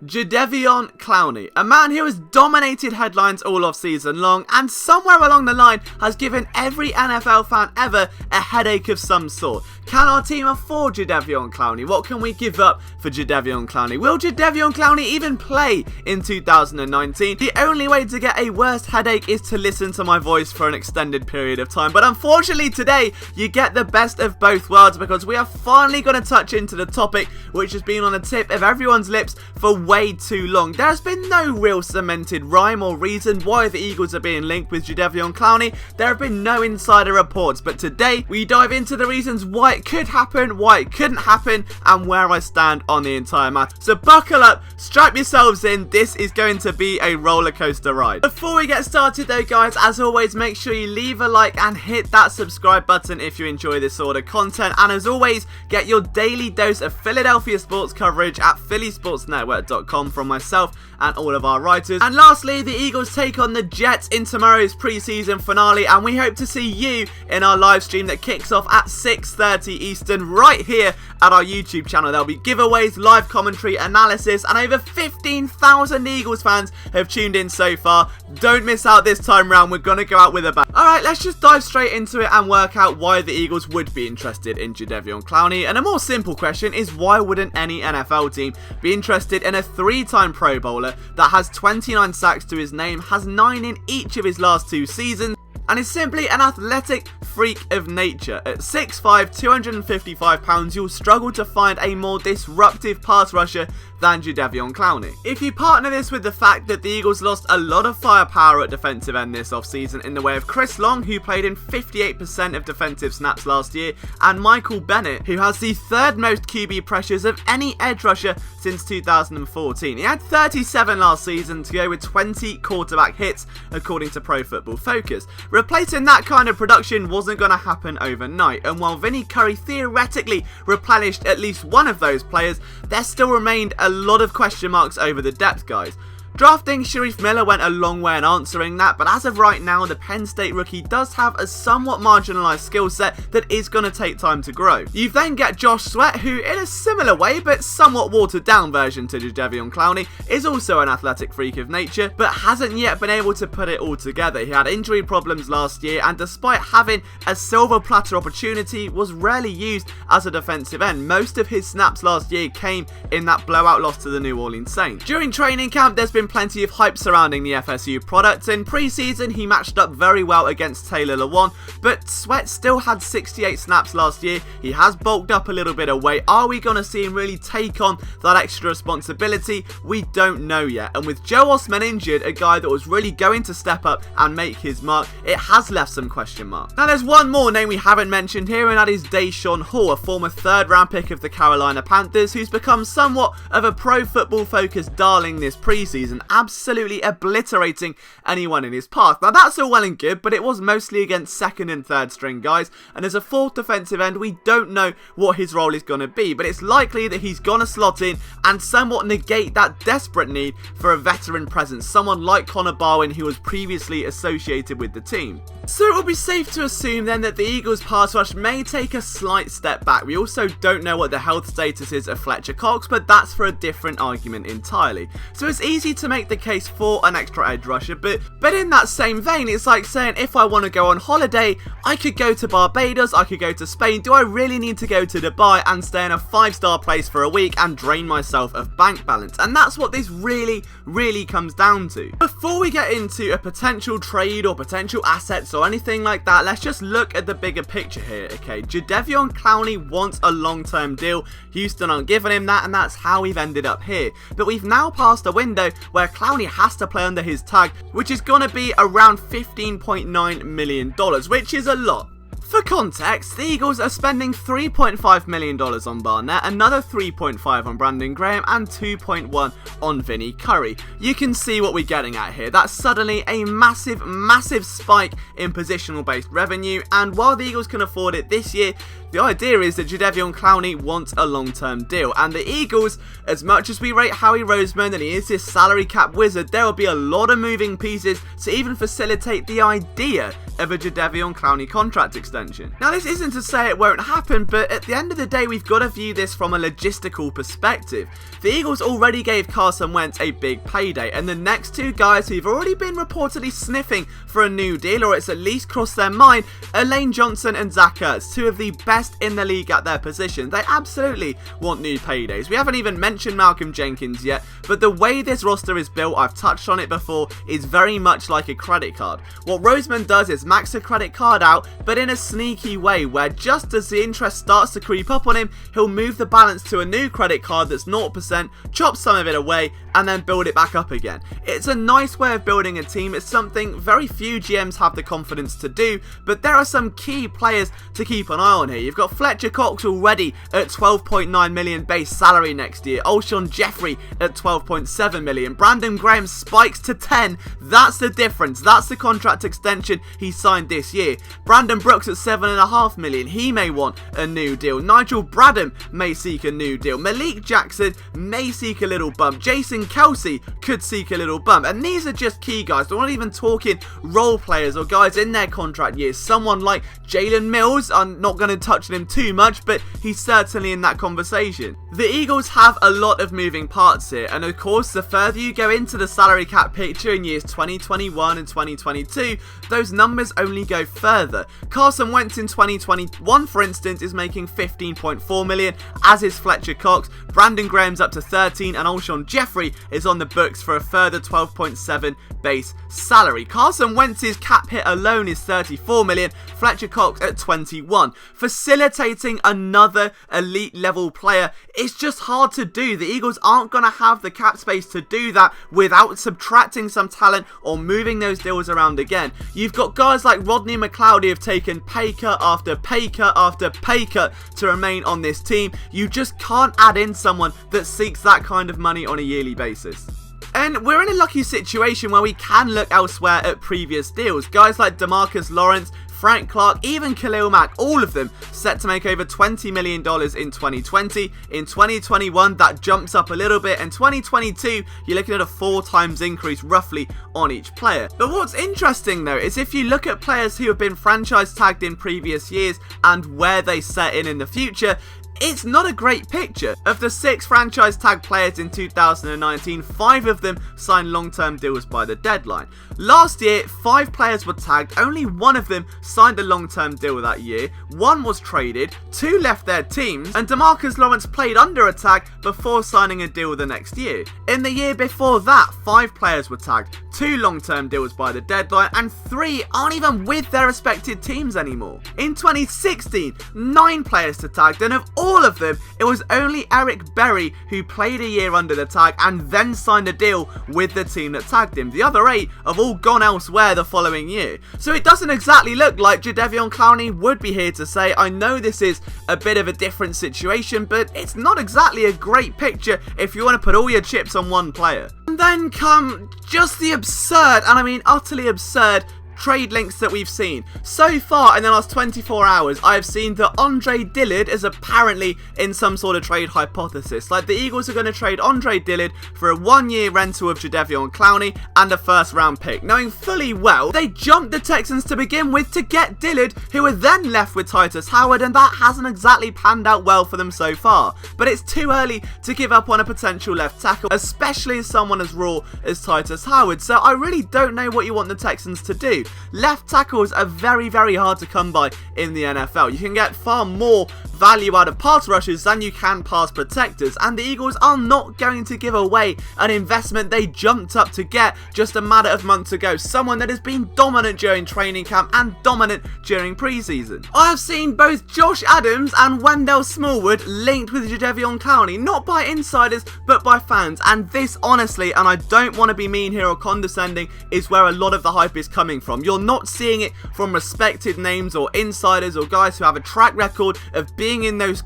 Jadeveon Clowney, a man who has dominated headlines all off season long and somewhere along the line has given every NFL fan ever a headache of some sort. Can our team afford Jadeveon Clowney? What can we give up for Jadeveon Clowney? Will Jadeveon Clowney even play in 2019? The only way to get a worse headache is to listen to my voice for an extended period of time. But unfortunately today, you get the best of both worlds because we are finally going to touch into the topic which has been on the tip of everyone's lips for way too long. There has been no real cemented rhyme or reason why the Eagles are being linked with Jadeveon Clowney. There have been no insider reports, but today we dive into the reasons why it could happen, why it couldn't happen, and where I stand on the entire matter. So buckle up, strap yourselves in, this is going to be a roller coaster ride. Before we get started though guys, as always make sure you leave a like and hit that subscribe button if you enjoy this sort of content, and as always get your daily dose of Philadelphia sports coverage at phillysportsnetwork.com from myself and all of our writers. And lastly, the Eagles take on the Jets in tomorrow's preseason finale, and we hope to see you in our live stream that kicks off at 6:30 Eastern right here at our YouTube channel. There'll be giveaways, live commentary, analysis, and over 15,000 Eagles fans have tuned in so far. Don't miss out this time round, we're going to go out with a bang. Alright, let's just dive straight into it and work out why the Eagles would be interested in Jadeveon Clowney. And a more simple question is, why wouldn't any NFL team be interested in a 3-time Pro Bowler that has 29 sacks to his name, has 9 in each of his last 2 seasons, and is simply an athletic freak of nature? At 6'5", 255 pounds, you'll struggle to find a more disruptive pass rusher than Jadeveon Clowney. If you partner this with the fact that the Eagles lost a lot of firepower at defensive end this offseason in the way of Chris Long, who played in 58% of defensive snaps last year, and Michael Bennett, who has the 3rd most QB pressures of any edge rusher since 2014. He had 37 last season to go with 20 quarterback hits according to Pro Football Focus. Replacing that kind of production wasn't going to happen overnight, and while Vinny Curry theoretically replenished at least one of those players, there still remained a lot of question marks over the depth, guys. Drafting Sharif Miller went a long way in answering that, but as of right now, the Penn State rookie does have a somewhat marginalised skill set that is going to take time to grow. You then get Josh Sweat, who in a similar way, but somewhat watered down version to Jadeveon Clowney, is also an athletic freak of nature, but hasn't yet been able to put it all together. He had injury problems last year, and despite having a silver platter opportunity, was rarely used as a defensive end. Most of his snaps last year came in that blowout loss to the New Orleans Saints. During training camp, there's been plenty of hype surrounding the FSU product. In preseason, he matched up very well against Taylor Lewan, but Sweat still had 68 snaps last year. He has bulked up a little bit of weight. Are we going to see him really take on that extra responsibility? We don't know yet. And with Joe Osman injured, a guy that was really going to step up and make his mark, it has left some question marks. Now there's one more name we haven't mentioned here, and that is Deshaun Hall, a former 3rd round pick of the Carolina Panthers, who's become somewhat of a Pro Football Focus darling this preseason, absolutely obliterating anyone in his path. Now that's all well and good, but it was mostly against 2nd and 3rd string guys, and as a 4th defensive end, we don't know what his role is going to be, but it's likely that he's going to slot in and somewhat negate that desperate need for a veteran presence, someone like Connor Barwin, who was previously associated with the team. So it will be safe to assume then that the Eagles pass rush may take a slight step back. We also don't know what the health status is of Fletcher Cox, but that's for a different argument entirely. So it's easy to make the case for an extra edge rusher, but in that same vein, it's like saying, if I want to go on holiday, I could go to Barbados, I could go to Spain. Do I really need to go to Dubai and stay in a 5-star place for a week and drain myself of bank balance? And that's what this really comes down to. Before we get into a potential trade or potential assets or anything like that, let's just look at the bigger picture here, okay? Jadeveon Clowney wants a long-term deal. Houston aren't giving him that, and that's how we've ended up here. But we've now passed a window where Clowney has to play under his tag, which is going to be around $15.9 million, which is a lot. For context, the Eagles are spending $3.5 million on Barnett, another $3.5 on Brandon Graham, and $2.1 on Vinny Curry. You can see what we're getting at here. That's suddenly a massive spike in positional based revenue, and while the Eagles can afford it this year, The idea is that Jadeveon Clowney wants a long-term deal, and the Eagles, as much as we rate Howie Roseman and he is this salary cap wizard, there will be a lot of moving pieces to even facilitate the idea of a Jadeveon Clowney contract extension. Now, this isn't to say it won't happen, but at the end of the day, we've got to view this from a logistical perspective. The Eagles already gave Carson Wentz a big payday, and the next two guys who've already been reportedly sniffing for a new deal, or it's at least crossed their mind, are Lane Johnson and Zach Ertz, two of the best in the league at their position. They absolutely want new paydays. We haven't even mentioned Liam Jenkins yet, but the way this roster is built, I've touched on it before, is very much like a credit card. What Roseman does is max a credit card out, but in a sneaky way, where just as the interest starts to creep up on him, he'll move the balance to a new credit card that's 0%, chop some of it away, and then build it back up again. It's a nice way of building a team. It's something very few GMs have the confidence to do, but there are some key players to keep an eye on here. You've got Fletcher Cox already at $12.9 million base salary next year, Alshon Jeffrey at $12.7 million, Brandon Graham spikes to 10, that's the difference, that's the contract extension he signed this year. Brandon Brooks at $7.5 million, he may want a new deal. Nigel Bradham may seek a new deal. Malik Jackson may seek a little bump. Jason Kelsey could seek a little bump, and these are just key guys. We're not even talking role players or guys in their contract years. Someone like Jalen Mills, I'm not going to touch on him too much, but he's certainly in that conversation. The Eagles have a lot of moving parts here, and of course the further you go into the salary cap picture in years 2021 and 2022, those numbers only go further. Carson Wentz in 2021, for instance, is making $15.4 million, as is Fletcher Cox. Brandon Graham's up to 13, and Alshon Jeffrey is on the books for a further 12.7 base salary. Carson Wentz's cap hit alone is $34 million, Fletcher Cox at 21. Facilitating another elite level player, it's just hard to do. The Eagles aren't going to have the cap space to do that without subtracting some talent or moving those deals around again. You've got guys like Rodney McLeod who have taken pay cut after pay cut after pay cut to remain on this team. You just can't add in someone that seeks that kind of money on a yearly basis. And we're in a lucky situation where we can look elsewhere at previous deals. Guys like DeMarcus Lawrence, Frank Clark, even Khalil Mack, all of them set to make over $20 million in 2020. In 2021, that jumps up a little bit, and 2022, you're looking at a 4 times increase roughly on each player. But what's interesting though is if you look at players who have been franchise tagged in previous years and where they set in the future, it's not a great picture. Of the 6 franchise tag players in 2019, 5 of them signed long-term deals by the deadline. Last year, 5 players were tagged, only 1 of them signed a long-term deal that year, 1 was traded, 2 left their teams, and DeMarcus Lawrence played under a tag before signing a deal the next year. In the year before that, 5 players were tagged, 2 long-term deals by the deadline, and 3 aren't even with their respected teams anymore. In 2016, 9 players to tagged, and of all of them, it was only Eric Berry who played a year under the tag and then signed a deal with the team that tagged him. The other 8 have all gone elsewhere the following year. So it doesn't exactly look like Jadeveon Clowney would be here to say, I know this is a bit of a different situation, but it's not exactly a great picture if you want to put all your chips on one player. And then come just the absurd, and I mean utterly absurd, trade links that we've seen. So far in the last 24 hours, I have seen that Andre Dillard is apparently in some sort of trade hypothesis. Like the Eagles are going to trade Andre Dillard for a 1-year rental of Jadeveon Clowney and a 1st round pick, knowing fully well they jumped the Texans to begin with to get Dillard, who were then left with Titus Howard, and that hasn't exactly panned out well for them so far. But it's too early to give up on a potential left tackle, especially as someone as raw as Titus Howard, so I really don't know what you want the Texans to do. Left tackles are very, very hard to come by in the NFL. You can get far more value out of pass rushers than you can pass protectors, and the Eagles are not going to give away an investment they jumped up to get just a matter of months ago. Someone that has been dominant during training camp and dominant during preseason. I have seen both Josh Adams and Wendell Smallwood linked with Jadeveon Clowney, not by insiders but by fans, and this honestly, and I don't want to be mean here or condescending, is where a lot of the hype is coming from. You're not seeing it from respected names or insiders or guys who have a track record of being in those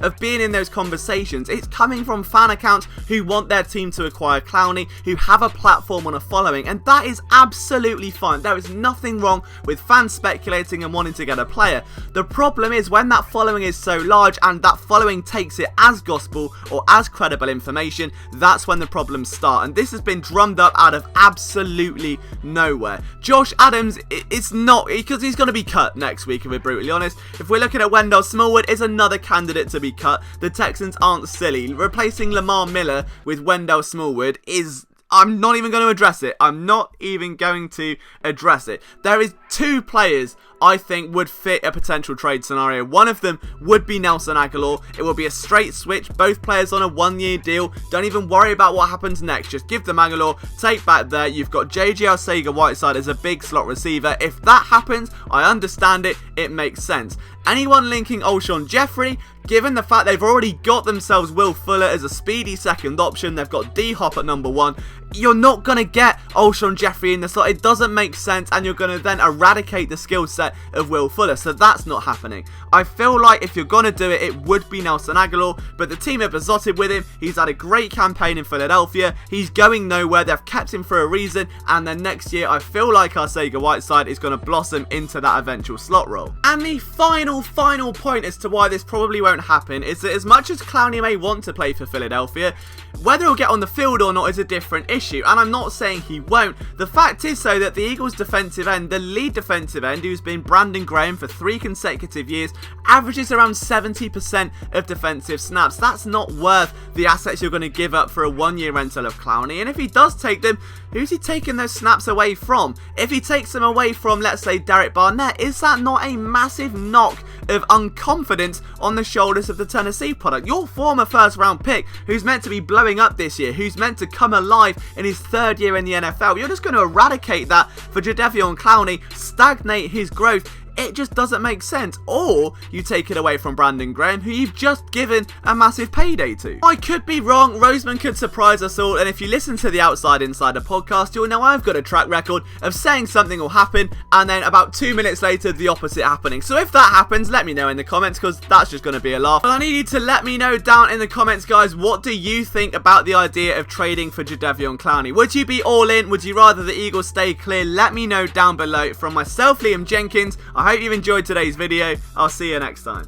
of being in those conversations. It's coming from fan accounts who want their team to acquire Clowney, who have a platform and a following, and that is absolutely fine. There is nothing wrong with fans speculating and wanting to get a player. The problem is when that following is so large and that following takes it as gospel or as credible information, that's when the problems start, and this has been drummed up out of absolutely nowhere. Josh Adams, it's not, because he's going to be cut next week if we're brutally honest. If we're looking at Wendell Smallwood, is another candidate to be cut. The Texans aren't silly. Replacing Lamar Miller with Wendell Smallwood is... I'm not even going to address it. I'm not even going to address it. There is two players I think would fit a potential trade scenario. One of them would be Nelson Agholor. It will be a straight switch. Both players on a 1-year deal. Don't even worry about what happens next. Just give them Agholor. Take back there. You've got J.J. Arcega-Whiteside as a big slot receiver. If that happens, I understand it. It makes sense. Anyone linking Alshon Jeffrey, given the fact they've already got themselves Will Fuller as a speedy second option, they've got D-Hop at number 1, you're not going to get Alshon Jeffrey in the slot. It doesn't make sense, and you're going to then eradicate the skill set of Will Fuller, so that's not happening. I feel like if you're going to do it, it would be Nelson Agholor, but the team have besotted with him. He's had a great campaign in Philadelphia. He's going nowhere. They've kept him for a reason, and then next year, I feel like Arcega-Whiteside is going to blossom into that eventual slot role. And the final point as to why this probably won't happen is that as much as Clowney may want to play for Philadelphia, whether he'll get on the field or not is a different issue, and I'm not saying he won't. The fact is, though, that the Eagles' defensive end, the lead defensive end, who's been Brandon Graham for 3 consecutive years, averages around 70% of defensive snaps. That's not worth the assets you're going to give up for a 1-year rental of Clowney, and if he does take them, who's he taking those snaps away from? If he takes them away from, let's say, Derek Barnett, is that not a massive knock of unconfidence on the shoulders of the Tennessee product? Your former first-round pick, who's meant to be blowing up this year, who's meant to come alive in his 3rd year in the NFL, you're just going to eradicate that for Jadeveon Clowney, stagnate his growth. It just doesn't make sense. Or you take it away from Brandon Graham, who you've just given a massive payday to. I could be wrong. Roseman could surprise us all. And if you listen to the Outside Insider podcast, you'll know I've got a track record of saying something will happen and then about 2 minutes later, the opposite happening. So if that happens, let me know in the comments, because that's just going to be a laugh. But I need you to let me know down in the comments, guys, what do you think about the idea of trading for Jadeveon Clowney? Would you be all in? Would you rather the Eagles stay clear? Let me know down below. From myself, Liam Jenkins, I hope you've enjoyed today's video. I'll see you next time.